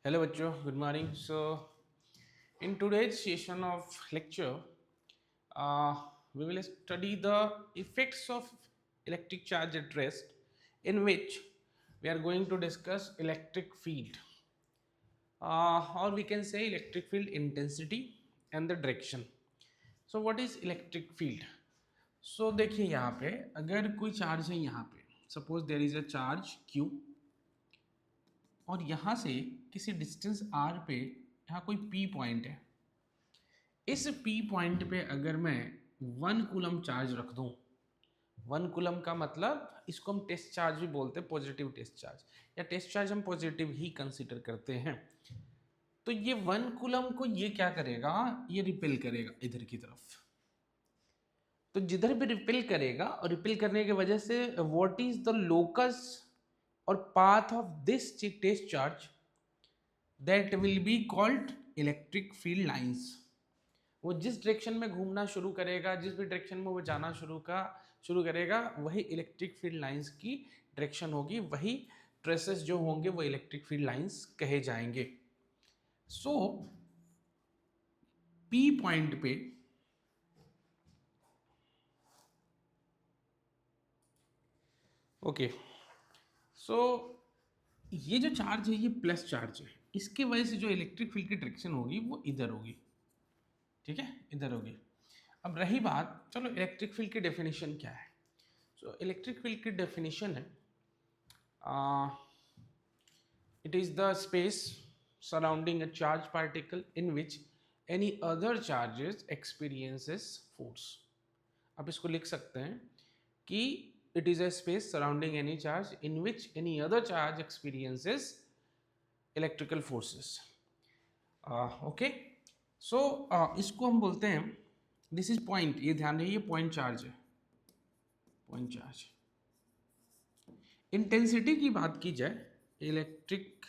Hello, bachcho. Good morning. In today's session of lecture, we will study the effects of electric charge at rest, in which we are going to discuss electric field, or we can say electric field intensity and the direction. So, what is electric field? So, देखिए यहाँ पे अगर कोई charge है यहाँ पे, suppose there is a charge Q और यहाँ से किसी डिस्टेंस r पे यहाँ कोई P पॉइंट है। इस P पॉइंट पे अगर मैं 1 कूलम चार्ज रख दूं, 1 कूलम का मतलब इसको हम टेस्ट चार्ज भी बोलते हैं, पॉजिटिव टेस्ट चार्ज या टेस्ट चार्ज हम पॉजिटिव ही कंसीडर करते हैं। तो ये 1 कूलम को ये क्या करेगा, ये रिपेल करेगा इधर की तरफ। तो जिधर भी रिपेल करेगा और रिपेल करने की वजह से व्हाट इज द लोकस और path of this test charge, that will be called electric field lines. वो जिस डायरेक्शन में घूमना शुरू करेगा, जिस भी डायरेक्शन में वो जाना शुरू करेगा, वही इलेक्ट्रिक फील्ड लाइंस की डायरेक्शन होगी, वही ट्रेसेस जो होंगे वो इलेक्ट्रिक फील्ड लाइंस कहे जाएंगे। सो पी पॉइंट पे ओके, सो ये जो चार्ज है ये प्लस चार्ज है, इसके वजह से जो इलेक्ट्रिक फील्ड की डायरेक्शन होगी वो इधर होगी, ठीक है, इधर होगी। अब रही बात, चलो इलेक्ट्रिक फील्ड की डेफिनेशन क्या है। सो इलेक्ट्रिक फील्ड की डेफिनेशन है, it is the space surrounding a charge particle in which any other charges experiences force. आप इसको लिख सकते हैं कि it is a space surrounding any charge in which any other charge experiences electrical forces. Okay, so इसको हम बोलते हैं, दिस इज पॉइंट, ये ध्यान रखिए, पॉइंट चार्ज है, पॉइंट चार्ज। इंटेंसिटी की बात की जाए, electric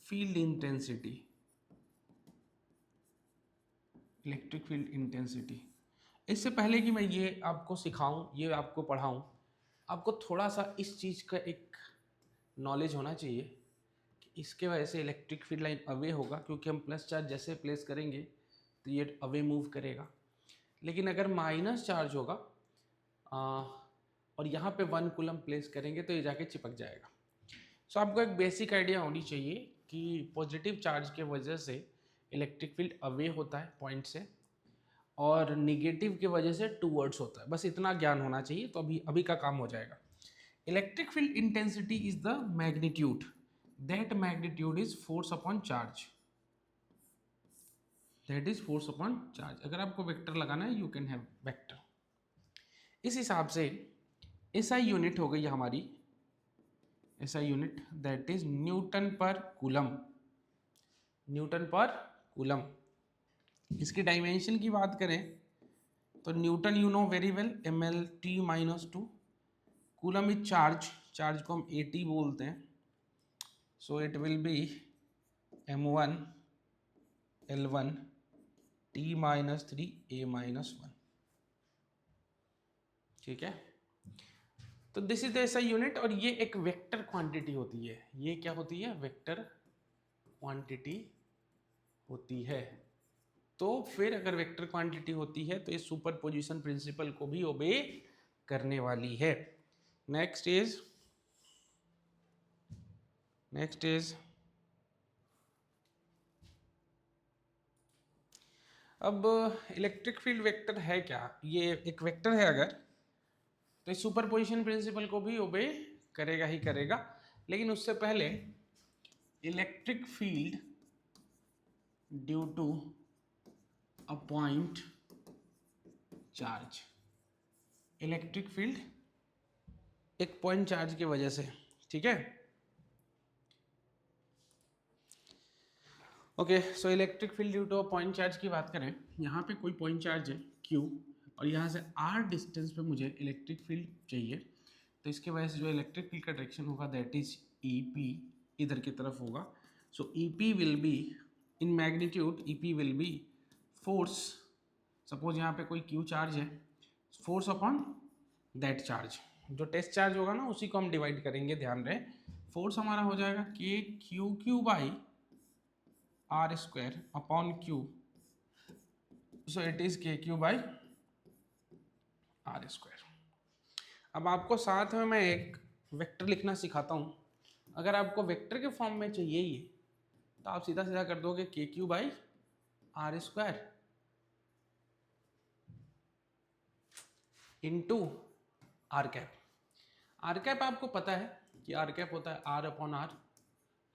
field intensity, electric field intensity. इससे पहले कि मैं ये आपको सिखाऊं, ये आपको पढ़ाऊं, आपको थोड़ा सा इस चीज़ का एक नॉलेज होना चाहिए कि इसके वजह से इलेक्ट्रिक फील्ड लाइन अवे होगा, क्योंकि हम प्लस चार्ज जैसे प्लेस करेंगे तो ये अवे मूव करेगा। लेकिन अगर माइनस चार्ज होगा और यहाँ पे 1 कूलम प्लेस करेंगे तो ये जाके चिपक जाएगा। सो आपको एक बेसिक आइडिया होनी चाहिए कि पॉजिटिव चार्ज के वजह से इलेक्ट्रिक फील्ड अवे होता है पॉइंट से, और निगेटिव की वजह से टूवर्ड्स होता है। बस इतना ज्ञान होना चाहिए तो अभी का काम हो जाएगा। Electric field intensity is the magnitude, that magnitude is force upon charge, that is force upon charge. अगर आपको वेक्टर लगाना है, यू कैन हैव वेक्टर। इस हिसाब से एसआई यूनिट हो गई हमारी, SI unit that is newton per coulomb, newton per coulomb. इसकी डायमेंशन की बात करें तो newton you know very well, M L T -2, coulomb is charge, charge को हम AT बोलते हैं। So it will be M1 L1 T-3 A-1, ठीक है। तो this is the SI unit, और ये एक वेक्टर क्वांटिटी होती है। ये क्या होती है? वेक्टर क्वांटिटी होती है। तो फिर अगर वेक्टर क्वांटिटी होती है तो ये सुपरपोजिशन प्रिंसिपल को भी ओबे करने वाली है। नेक्स्ट इज अब इलेक्ट्रिक फील्ड वेक्टर है क्या? ये एक वेक्टर है अगर, तो इस सुपरपोजिशन प्रिंसिपल को भी ओबे करेगा ही करेगा। लेकिन उससे पहले electric field due to a point charge, electric field एक पॉइंट चार्ज की वजह से, ठीक है। Okay, so electric field due to a point charge की बात करें, यहाँ पे कोई पॉइंट चार्ज है Q, और यहाँ से R डिस्टेंस पे मुझे इलेक्ट्रिक फील्ड चाहिए। तो इसके वजह से जो इलेक्ट्रिक फील्ड का डायरेक्शन होगा दैट इज EP, इधर की तरफ होगा। सो EP will be in magnitude, EP will be force, suppose यहाँ पे कोई Q चार्ज है, फोर्स अपॉन दैट चार्ज। जो टेस्ट चार्ज होगा ना उसी को हम डिवाइड करेंगे, ध्यान रहे, फोर्स हमारा हो जाएगा K q q by are square upon q, so it is K Q by are square. अब आपको साथ में मैं एक वेक्टर लिखना सिखाता हूँ। अगर आपको वेक्टर के फॉर्म में चाहिए ये, तो आप सीधा सीधा कर दोगे K Q by are square into R cap. R cap आपको पता है कि आर कैप होता है R upon R,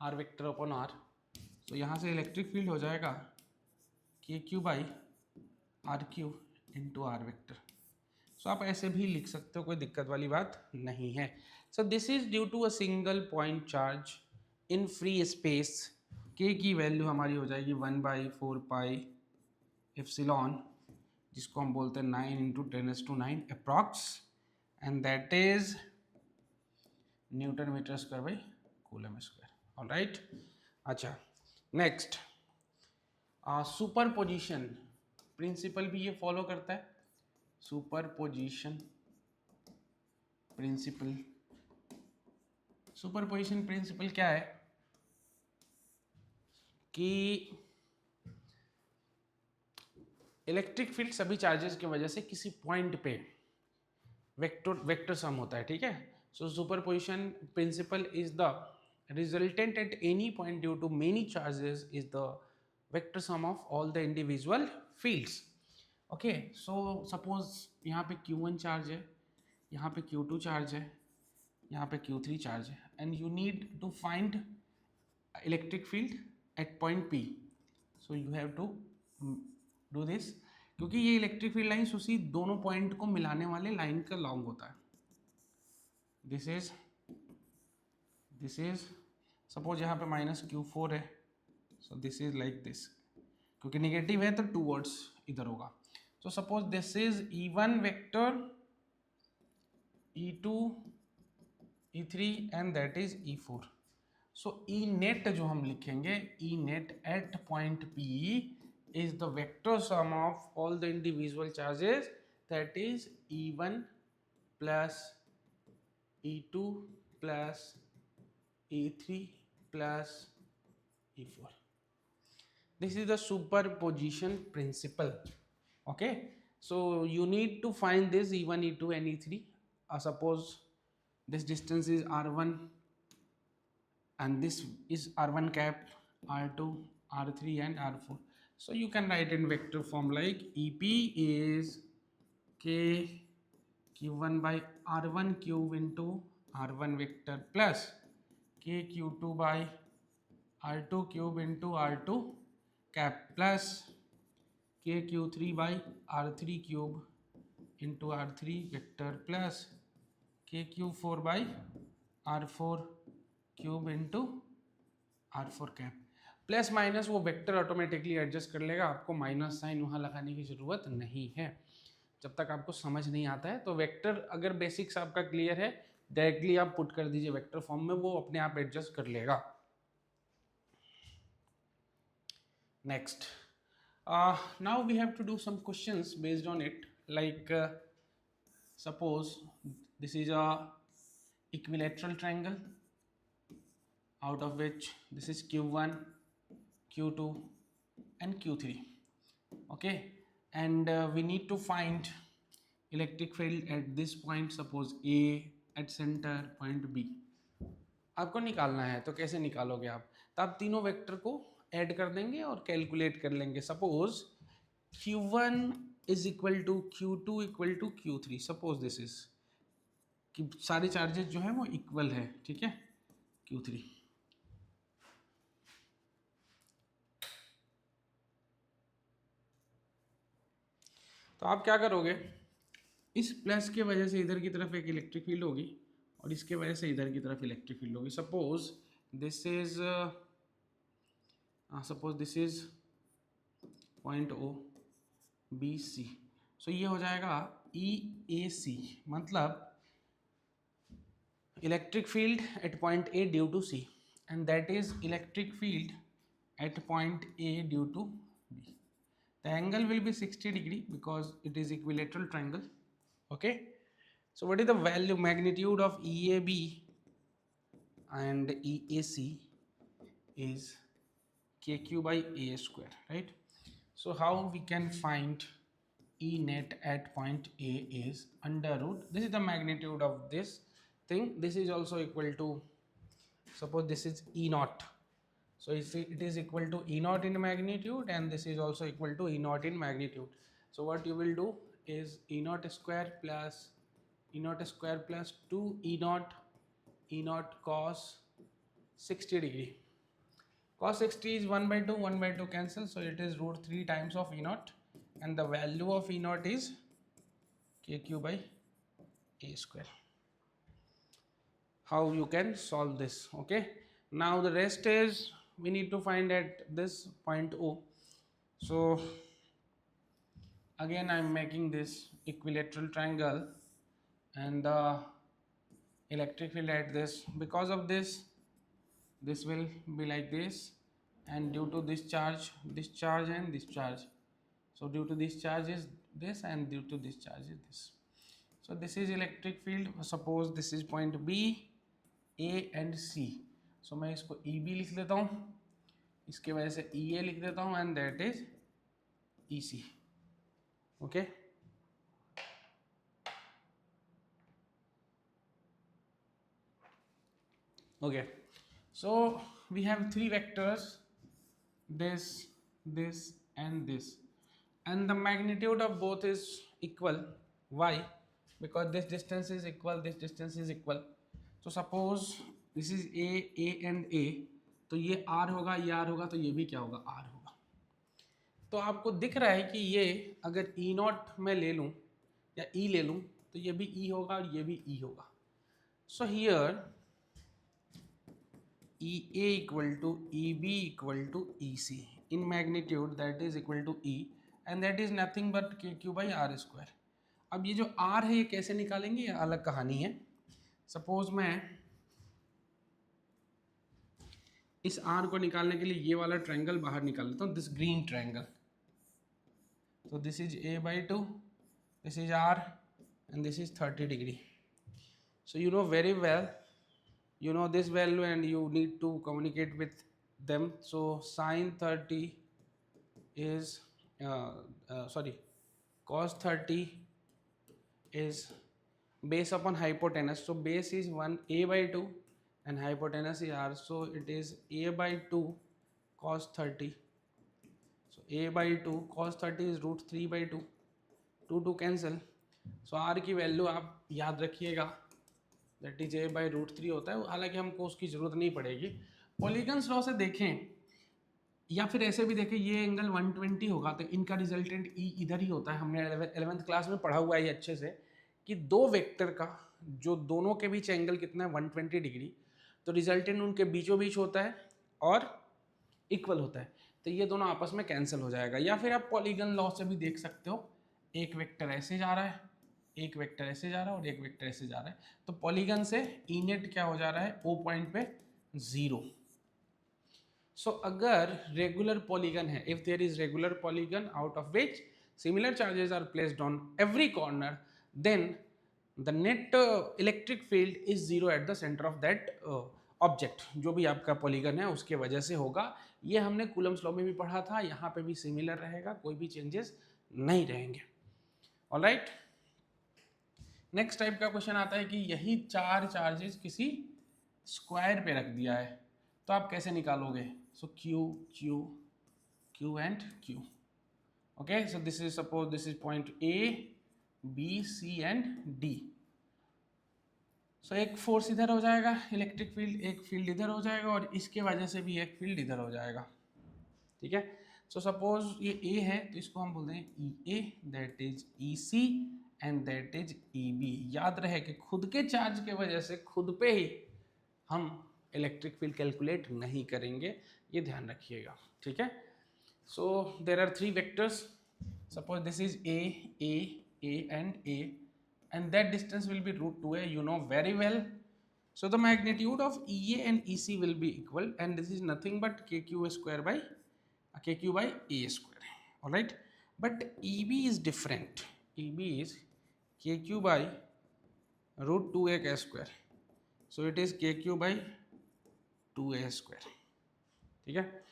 R vector upon R. तो यहाँ से इलेक्ट्रिक फील्ड हो जाएगा K Q by R Q into R vector. So आप ऐसे भी लिख सकते हो, कोई दिक्कत वाली बात नहीं है। So this is due to a single point charge in free space. K की वैल्यू हमारी हो जाएगी 1/4 पाई एप्सिलॉन, जिसको हम बोलते हैं 9 into 10⁹ approx, and that is newton metre square by coulomb square. Alright, अच्छा नेक्स्ट, सुपर पोजिशन प्रिंसिपल भी ये फॉलो करता है। Superposition principle, superposition principle क्या है कि इलेक्ट्रिक फील्ड सभी चार्जेस की वजह से किसी पॉइंट पे वेक्टर सम होता है, ठीक है। So superposition principle is the resultant at any point due to many charges is the vector sum of all the individual fields. Okay, so suppose यहाँ पे Q1 चार्ज है, यहाँ पे Q2 चार्ज है, यहाँ पे Q3 चार्ज है, and you need to find electric field at point P। So you have to do this, क्योंकि ये इलेक्ट्रिक फील्ड लाइन्स उसी दोनों पॉइंट को मिलाने वाले लाइन का लॉन्ग होता है। दिस इज सपोज यहाँ पे -Q4 है, so this is like this, क्योंकि निगेटिव है तो टूवर्ड्स इधर होगा। So suppose this is E1 vector, E2, E3 and that is E4। So E net जो हम लिखेंगे, E net at point P is the vector sum of all the individual charges, that is E1 plus E2 plus E3 plus E4. This is the superposition principle. Okay, so you need to find this E1, E2 and E3. Suppose this distance is R1 and this is R1 cap, R2, R3 and R4. So you can write in vector form like EP is K Q1 by R1 cube into R1 vector plus K Q2 by R2 cube into R2 cap plus K Q3 by R3 cube into R3 vector plus K Q4 by R4 cube into R4 cap। Plus minus वो vector automatically adjust कर लेगा, आपको minus sign वहाँ लगाने की ज़रूरत नहीं है जब तक आपको समझ नहीं आता है। तो वेक्टर अगर बेसिक्स आपका क्लियर है, डायरेक्टली आप पुट कर दीजिए वेक्टर फॉर्म में, वो अपने आप एडजस्ट कर लेगा। Next, now we have to do some questions based on it, like suppose this is a equilateral triangle out of which this is Q1, Q2 and Q3. Okay, and we need to find electric field at this point, suppose A, at center point B। आपको निकालना है तो कैसे निकालोगे आप? तो आप तीनों वेक्टर को ऐड कर देंगे और कैलकुलेट कर लेंगे। Suppose Q1 is equal to Q2 equal to Q3। Suppose this is कि सारे चार्जेस जो है वो इक्वल है, ठीक है, Q3। तो आप क्या करोगे, इस प्लस के वजह से इधर की तरफ एक इलेक्ट्रिक फील्ड होगी और इसके वजह से इधर की तरफ इलेक्ट्रिक फील्ड होगी। Suppose this is point O B C। So ये हो जाएगा EAC, मतलब electric field at point A due to C, and that is electric field at point A due to B। The angle will be 60 degree because it is equilateral triangle. Okay, so what is the value magnitude of EAB and EAC is KQ by A square, right? So how we can find E net at point A is under root, this is the magnitude of this thing, this is also equal to, suppose this is E naught, so it is equal to E naught in magnitude, and this is also equal to E naught in magnitude. So what you will do is E naught square plus 2 E naught cos 60 degree. Cos 60 is 1 by 2 cancel, so it is root 3 times of E naught, and the value of E naught is KQ by A square. How you can solve this? Okay, now the rest is we need to find at this point O. So again I am making this equilateral triangle, and the electric field at this, because of this will be like this, and due to this charge and this charge, so due to this charge is this, and due to this charge is this. So this is electric field. Suppose this is point B, A and C. So मैं इसको EB लिख देता हूँ, इसके वजह से EA लिख देता हूँ, and that is EC. Okay. Okay. So we have three vectors, this, and this, and the magnitude of both is equal. Why? Because this distance is equal, this distance is equal. So suppose this is A and A, तो ये R होगा, ये R होगा, तो ये भी क्या होगा, R होगा. तो आपको दिख रहा है कि ये अगर E नॉट मैं ले लूँ या E ले लूँ, तो ये भी E होगा और ये भी E होगा. So here EA equal to EB equal to EC in magnitude, that is equal to E, and that is nothing but KQ by R square. अब ये जो R है ये कैसे निकालेंगे, ये अलग कहानी है. सपोज मैं इस R को निकालने के लिए ये वाला ट्रायंगल बाहर निकाल लेता हूँ, दिस ग्रीन ट्रायंगल. तो this is A/2, this is R, and this is 30 degree. So you know very well, you know this value, and you need to communicate with them. So sin 30 is cos 30 is base upon hypotenuse. So base is 1 A/2 and hypotenuse is R, so it is A/2 cos 30. So A/2 cos 30 is root 3/2, 2 cancel. So R की value आप याद रखिएगा, that is A/√3 होता है. हालांकि हमको उसकी ज़रूरत नहीं पड़ेगी. पॉलीगन्स लॉ से देखें या फिर ऐसे भी देखें, ये एंगल 120 होगा तो इनका रिजल्टेंट E इधर ही होता है. हमने 11th क्लास में पढ़ा हुआ है ये अच्छे से कि दो वेक्टर का जो दोनों के बीच एंगल कितना है 120 डिग्री, तो रिजल्टेंट उनके बीचों बीच होता है और इक्वल होता है. तो ये दोनों आपस में कैंसिल हो जाएगा. या फिर आप पॉलीगन लॉ से भी देख सकते हो, एक वेक्टर ऐसे जा रहा है, एक वेक्टर ऐसे जा रहा है और एक वेक्टर ऐसे जा रहा है, तो पॉलीगन से ई नेट क्या हो जा रहा है, O पॉइंट पे 0. सो अगर रेगुलर पॉलीगन है, if there is regular polygon out of which similar charges are placed on every corner, then the net electric field is 0 at the center of that object. जो भी आपका polygon है उसके वजह से होगा. ये हमने कूलम्स लॉ में भी पढ़ा था, यहाँ पे भी सिमिलर रहेगा, कोई भी चेंजेस नहीं रहेंगे. ऑलराइट. नेक्स्ट टाइप का क्वेश्चन आता है कि यही चार चार्जेस किसी स्क्वायर पे रख दिया है, तो आप कैसे निकालोगे. सो Q Q Q and Q. Okay, so this is suppose this is point A B C and D. सो एक फोर्स इधर हो जाएगा इलेक्ट्रिक फील्ड, एक फील्ड इधर हो जाएगा और इसके वजह से भी एक फील्ड इधर हो जाएगा. ठीक है. सो सपोज ये A है तो इसको हम बोलते हैं EA, that is EC and that is EB. याद रहे कि खुद के चार्ज के वजह से खुद पे ही हम इलेक्ट्रिक फील्ड कैलकुलेट नहीं करेंगे, ये ध्यान रखिएगा. ठीक है. So there are three vectors. Suppose this is A and that distance will be root 2a, you know very well. So the magnitude of EA and EC will be equal, and this is nothing but KQ by A square. All right. But EB is different. EB is KQ by root 2a square. So it is KQ by 2a²। ठीक है,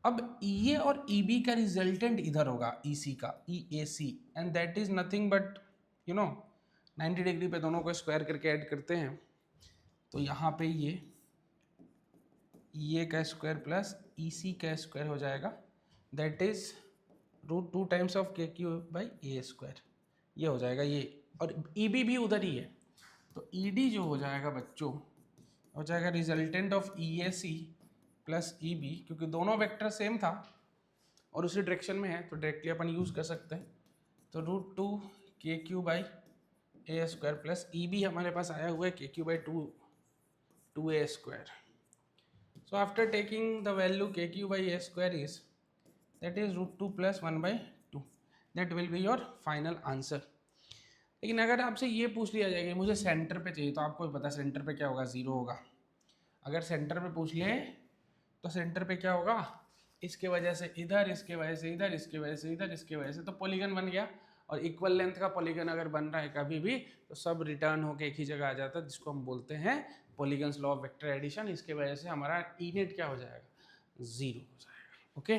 अब EA और EB का resultant इधर होगा EC का, EAC, and that is nothing but 90 degree पे दोनों को स्क्वायर करके ऐड करते हैं, तो यहाँ पे ये EA का स्क्वायर प्लस EC का स्क्वायर हो जाएगा, that is √2 times of KQ/A²। ये हो जाएगा ये, और EB भी उधर ही है, तो ED जो हो जाएगा बच्चों हो जाएगा resultant of EAC plus EB, क्योंकि दोनों वेक्टर सेम था और उसी डायरेक्शन में है तो डायरेक्टली अपन यूज़ कर सकते हैं। तो √2 KQ/A² प्लस EB हमारे पास आया हुआ है KQ/2A²। So after taking the value KQ/A² is that is √2 plus 1/2, that will be your final answer। लेकिन अगर आपसे ये पूछ लिया जाएगा मुझे सेंटर पे चाहिए, तो आपको भी पता सेंटर पे क्या होगा, 0 होगा। अगर सेंटर पे पूछ ले तो सेंटर पे क्या होगा, इसके वजह से इधर, इसके वजह से इधर, इसके वजह से इधर, इसके वजह से, तो पॉलीगन बन गया। और इक्वल लेंथ का पॉलीगन अगर बन रहा है कभी भी तो सब रिटर्न होके एक ही जगह आ जाता है, जिसको हम बोलते हैं polygons law of vector addition. इसके वजह से हमारा ई नेट क्या हो जाएगा, 0 हो जाएगा। ओके।